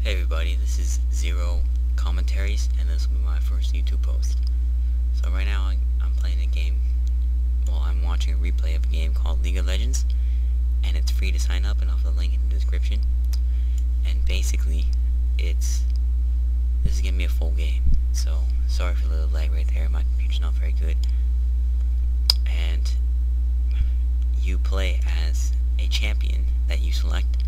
Hey everybody, this is Zero Commentaries, and this will be my first YouTube post. So right now I'm playing a game, I'm watching a replay of a game called League of Legends, and it's free to sign up, and I'll put a link in the description. And basically, this is gonna be a full game, so sorry for the little lag right there, my computer's not very good. And you play as a champion that you select,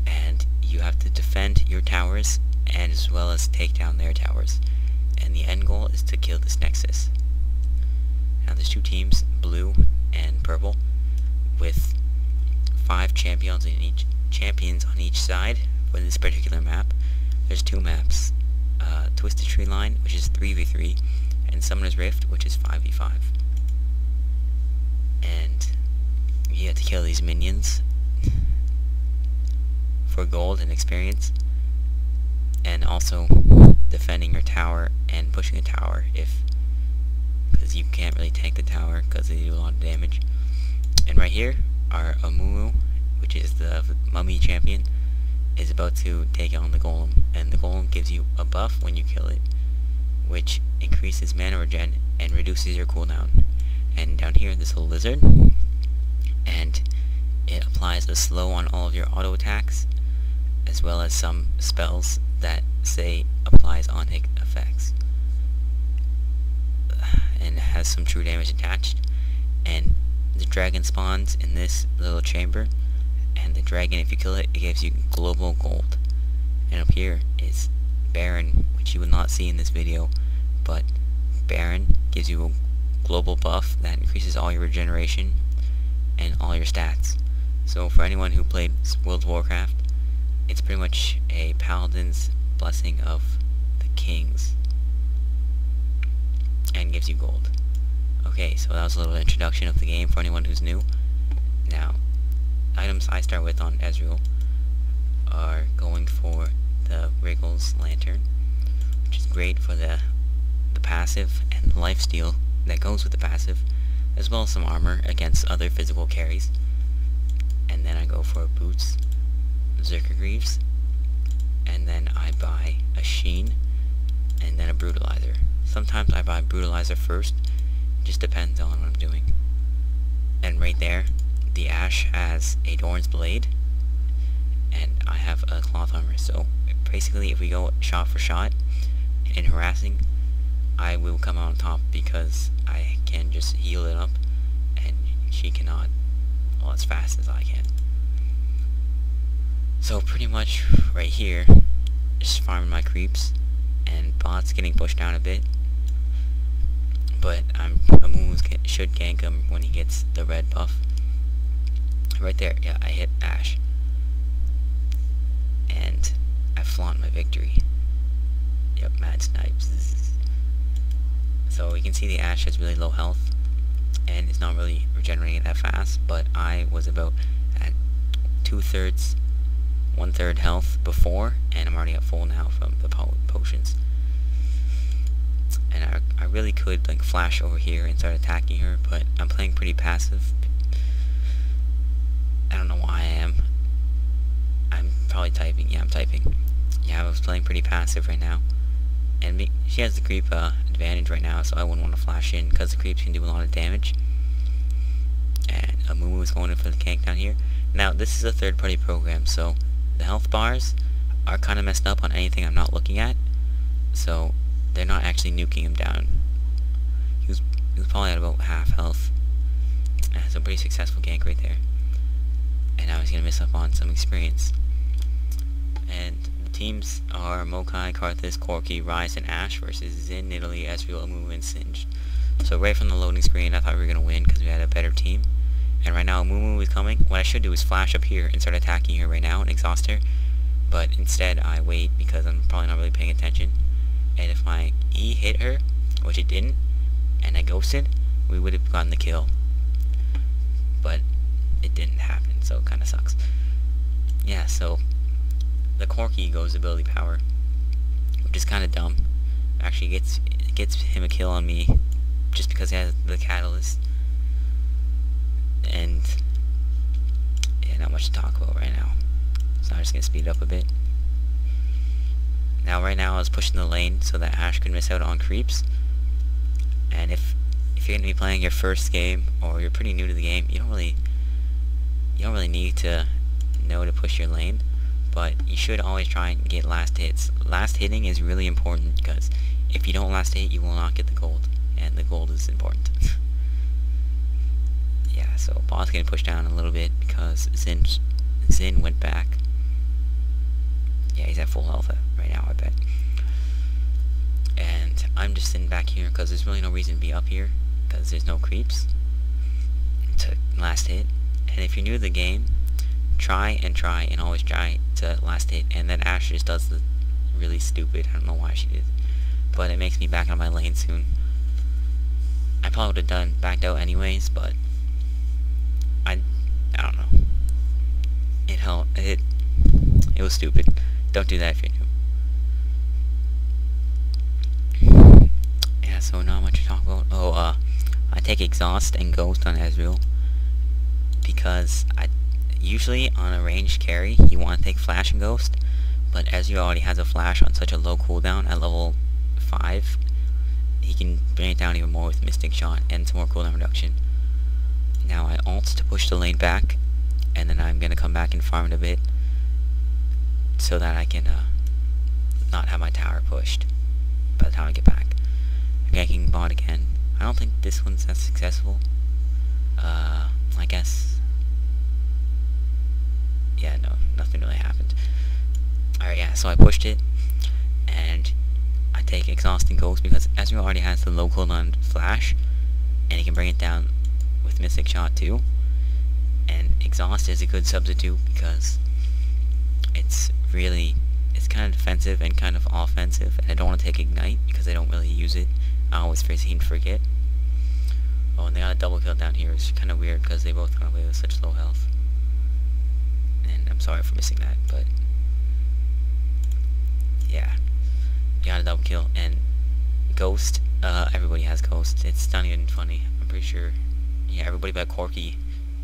and you have to defend your towers and as well as take down their towers, and the end goal is to kill this nexus. Now there's two teams, blue and purple, with 5 champions on each side for this particular map. There's 2 maps, Twisted Tree Line, which is 3v3, and Summoner's Rift, which is 5v5. And you have to kill these minions for gold and experience, and also defending your tower and pushing a tower because you can't really tank the tower because they do a lot of damage. And right here, our Amumu, which is the mummy champion, is about to take on the golem, and the golem gives you a buff when you kill it, which increases mana regen and reduces your cooldown. And down here, this little lizard, and it applies a slow on all of your auto attacks, as well as some spells that say applies on hit effects, and has some true damage attached. And the dragon spawns in this little chamber, and the dragon, if you kill it, it gives you global gold. And up here is Baron, which you will not see in this video, but Baron gives you a global buff that increases all your regeneration and all your stats. So for anyone who played World of Warcraft, it's pretty much a paladin's blessing of the kings, and gives you gold. Okay, so that was a little introduction of the game for anyone who's new. Now, items I start with on Ezreal are going for the Wriggles Lantern, which is great for the passive and the lifesteal that goes with the passive, as well as some armor against other physical carries. And then I go for boots, Zerker Greaves, and then I buy a Sheen, and then a Brutalizer. Sometimes I buy Brutalizer first, it just depends on what I'm doing. And right there, the Ashe has a Doran's Blade, and I have a Cloth Armor. So basically, if we go shot for shot in harassing, I will come out on top because I can just heal it up, and she cannot, well, as fast as I can. So pretty much right here, just farming my creeps, and bot's getting pushed down a bit, but Amumu should gank him when he gets the red buff. Right there, yeah, I hit Ashe, and I flaunt my victory. Yep, mad snipes. So you can see the Ashe has really low health, and it's not really regenerating that fast, but I was about at 2/3, 1/3 health before, and I'm already at full now from the potions. And I really could like flash over here and start attacking her, but I'm playing pretty passive. I don't know why I am. I'm probably typing. Yeah, I'm typing. Yeah, I was playing pretty passive right now, and she has the creep advantage right now, so I wouldn't want to flash in because the creeps can do a lot of damage. And Amumu is going in for the gank down here. Now this is a third-party program, so the health bars are kind of messed up on anything I'm not looking at, so they're not actually nuking him down. He was probably at about half health. So pretty successful gank right there. And now he's gonna miss up on some experience. And the teams are Mokai, Karthus, Corki, Rise, and Ashe versus Zin, Nidalee, Ezreal, Amumu, and Singed. So right from the loading screen, I thought we were gonna win because we had a better team. And right now Amumu is coming. What I should do is flash up here and start attacking her right now and exhaust her. But instead I wait because I'm probably not really paying attention. And if my E hit her, which it didn't, and I ghosted, we would have gotten the kill. But it didn't happen, so it kind of sucks. Yeah, so the Corki goes ability power, which is kind of dumb. Actually gets him a kill on me just because he has the catalyst. And yeah, not much to talk about right now, so I'm just gonna speed it up a bit. Now right now I was pushing the lane so that Ashe could miss out on creeps. And if you're gonna be playing your first game or you're pretty new to the game, you don't really need to know to push your lane, but you should always try and get last hits. Last hitting is really important because if you don't last hit, you will not get the gold, and the gold is important. Yeah, so bot's getting pushed down a little bit because Xin went back. Yeah, he's at full health right now, I bet. And I'm just sitting back here because there's really no reason to be up here because there's no creeps to last hit. And if you're new to the game, try and always try to last hit. And then Ashe just does the really stupid, I don't know why she did, but it makes me back on my lane soon. I probably would have backed out anyways, but I don't know. It was stupid. Don't do that if you're new. Yeah, so not much to talk about. Oh, I take Exhaust and Ghost on Ezreal because usually on a ranged carry you want to take Flash and Ghost, but Ezreal already has a Flash on such a low cooldown at level 5, he can bring it down even more with Mystic Shot and some more cooldown reduction. Now I ult to push the lane back, and then I'm gonna come back and farm it a bit so that I can not have my tower pushed by the time I get back. I'm ganking bot again. I don't think this one's as successful. I guess. Yeah, no, nothing really happened. Alright, yeah, so I pushed it, and I take Exhaust and Ghost because Ezreal already has the low cooldown Flash, and he can bring it down with Mystic Shot too. And Exhaust is a good substitute because it's kind of defensive and kind of offensive, and I don't want to take Ignite because I don't really use it. I always seem to forget. Oh, and they got a double kill down here. It's kind of weird because they both got away with such low health. And I'm sorry for missing that, but yeah, you got a double kill. And Ghost, everybody has Ghost. It's not even funny. I'm pretty sure, yeah, everybody but Corki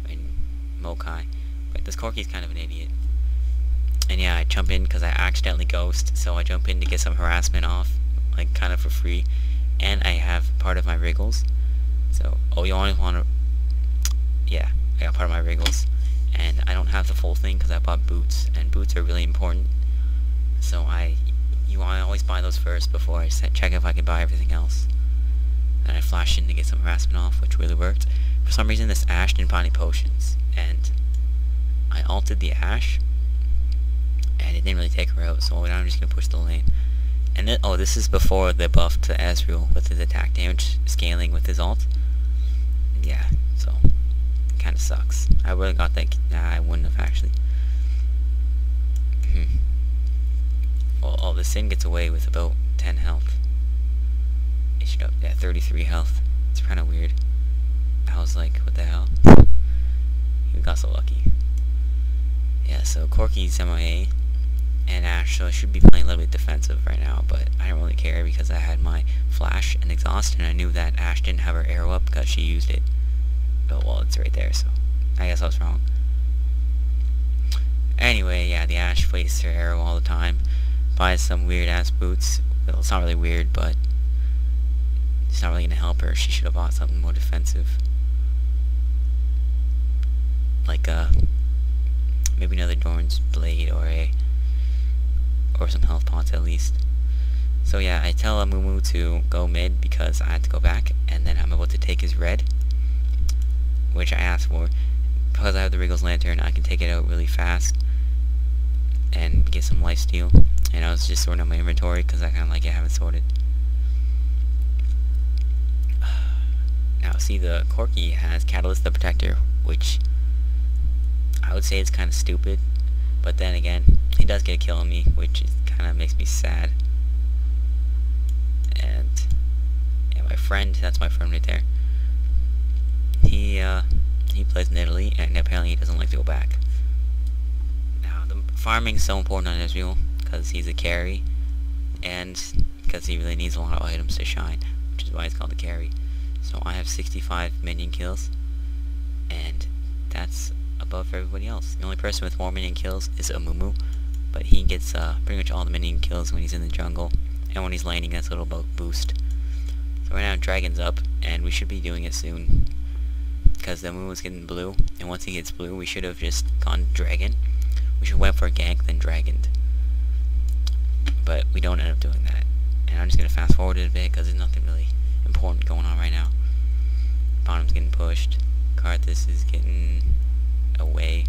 and Mokai. But this Corki's kind of an idiot. And yeah, I jump in because I accidentally Ghost, so I jump in to get some harassment off, like kind of for free. And I have part of my Wriggles. So, oh, you always want to, yeah, I got part of my Wriggles. And I don't have the full thing because I bought boots, and boots are really important. So I always buy those first before I check if I can buy everything else. And I flashed in to get some harassment off, which really worked. For some reason, this Ashe didn't buy any potions, and I ulted the Ashe, and it didn't really take her out. So now I'm just gonna push the lane. And then, oh, this is before the buff to Ezreal with his attack damage scaling with his ult. Yeah, so kind of sucks. I really got that. Nah, I wouldn't have actually. Well, oh, the Sin gets away with about 10 health. It should have, yeah, 33 health. It's kind of weird. I was like, what the hell? We got so lucky. Yeah, so Corki's MIA and Ashe, so I should be playing a little bit defensive right now, but I don't really care because I had my Flash and Exhaust, and I knew that Ashe didn't have her arrow up because she used it. But, well, it's right there, so I guess I was wrong. Anyway, yeah, the Ashe wastes her arrow all the time, buys some weird-ass boots. Well, it's not really weird, but it's not really going to help her. She should have bought something more defensive. Like, maybe another Dorn's Blade or some health pots at least. So yeah, I tell Amumu to go mid because I had to go back, and then I'm able to take his red, which I asked for. Because I have the Wriggles Lantern, I can take it out really fast and get some lifesteal. And I was just sorting out my inventory because I kind of like it, haven't sorted. Now see, the Corki has Catalyst the Protector, which I would say is kind of stupid, but then again, he does get a kill on me, which kind of makes me sad. And yeah, my friend, that's my friend right there. He plays in Italy, and apparently he doesn't like to go back. Now, the farming's so important on Ezreal because he's a carry, and because he really needs a lot of items to shine, which is why it's called a carry. So I have 65 minion kills, and that's above everybody else. The only person with more minion kills is Amumu, but he gets pretty much all the minion kills when he's in the jungle, and when he's laning, that's a little boost. So right now Dragon's up, and we should be doing it soon, because the moon was getting blue, and once he gets blue, we should have just gone Dragon. We should have went for a gank, then Dragoned. But we don't end up doing that. And I'm just going to fast forward it a bit, because there's nothing really important going on right now. Bottom's getting pushed. Karthus is getting away.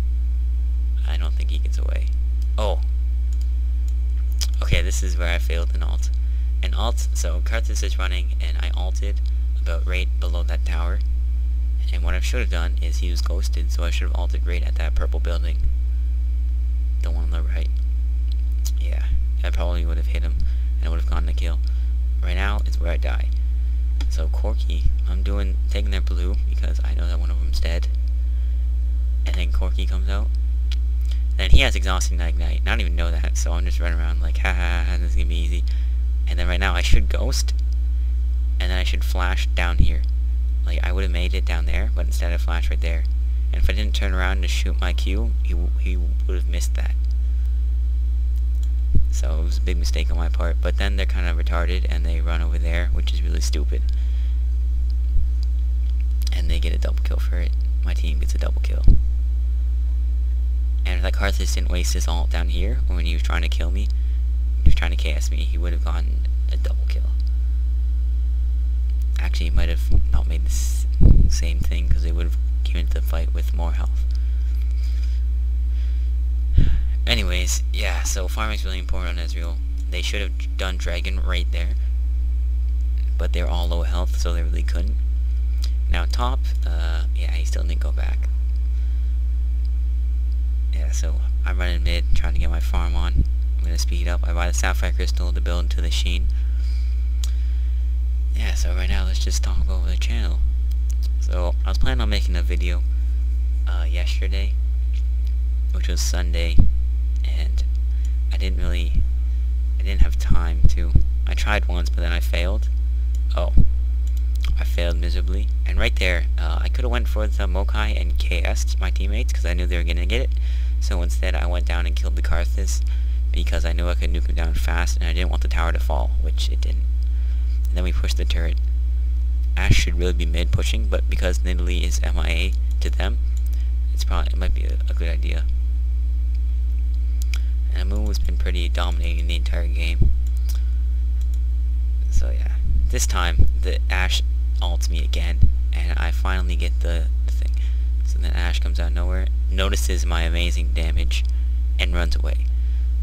I don't think he gets away. Oh! Okay, this is where I failed an ult. So Karthus is running, and I ulted about right below that tower. And what I should have done is he was ghosted, so I should have ulted right at that purple building. The one on the right. Yeah, I probably would have hit him, and I would have gotten the kill. Right now is where I die. So Corki, I'm taking their blue, because I know that one of them's dead. And then Corki comes out. And he has exhausting ignite. I don't even know that, so I'm just running around like, ha, this is gonna be easy. And then right now I should ghost, and then I should flash down here. Like, I would have made it down there, but instead I flashed right there. And if I didn't turn around to shoot my Q, he would have missed that. So it was a big mistake on my part. But then they're kind of retarded, and they run over there, which is really stupid. And they get a double kill for it. My team gets a double kill. And if that Karthus didn't waste his ult down here, when he was trying to kill me, he was trying to KS me, he would have gotten a double kill. Actually, he might have not made the same thing, because they would have came into the fight with more health. Anyways, yeah, so farming's really important on Ezreal. They should have done Dragon right there, but they're all low health, so they really couldn't. Now top, yeah, he still didn't go back. Yeah, so I'm running mid, trying to get my farm on. I'm gonna speed up. I buy the Sapphire Crystal to build into the Sheen. Yeah, so right now let's just talk over the channel. So I was planning on making a video yesterday, which was Sunday, and I didn't have time to. I tried once, but then I failed. Oh, I failed miserably. And right there, I could have went for the Mokai and KS'd my teammates, because I knew they were gonna get it. So instead I went down and killed the Karthus, because I knew I could nuke him down fast, and I didn't want the tower to fall, which it didn't. And then we pushed the turret. Ashe should really be mid pushing, but because Nidalee is MIA to them, it might be a good idea. And Moon has been pretty dominating the entire game. So yeah, this time the Ashe ults me again, and I finally get the thing. So then Ashe comes out of nowhere, notices my amazing damage, and runs away.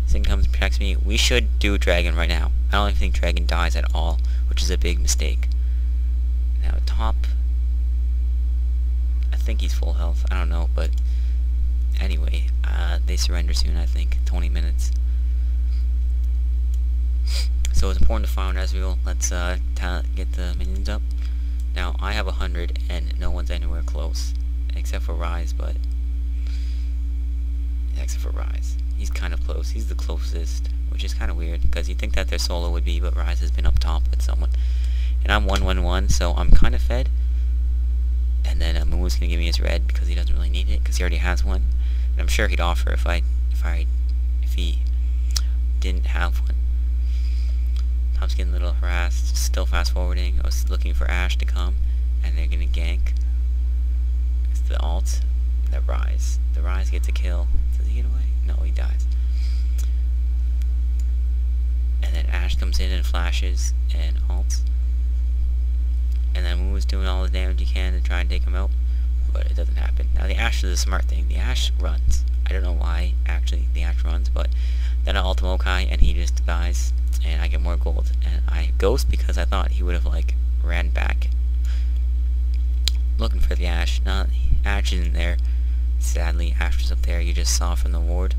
Sin comes and protects me. We should do Dragon right now. I don't even think Dragon dies at all, which is a big mistake. Now top, I think he's full health. I don't know, but anyway, they surrender soon. I think 20 minutes. So it's important to farm Ezreal. Let's get the minions up. Now I have 100, and no one's anywhere close, except for Rise. But yeah, except for Rise, he's kind of close. He's the closest, which is kind of weird, because you'd think that their solo would be, but Rise has been up top with someone. And I'm 1-1-1, so I'm kind of fed. And then Mumu's gonna give me his red, because he doesn't really need it, because he already has one. And I'm sure he'd offer if he didn't have one. Top's getting a little harassed, still fast forwarding. I was looking for Ashe to come, and they're gonna gank. It's the ult, the Rise. The Rise gets a kill. Does he get away? No, he dies. And then Ashe comes in and flashes and ults. And then Mumu is doing all the damage he can to try and take him out, but it doesn't happen. Now the Ashe is a smart thing. The Ashe runs. I don't know why, actually, the Ashe runs, but then I ult Mokai and he just dies, and I get more gold. And I ghost because I thought he would have, like, ran back looking for the Ashe. Ashe isn't there. Sadly, Ashe was up there. You just saw from the ward.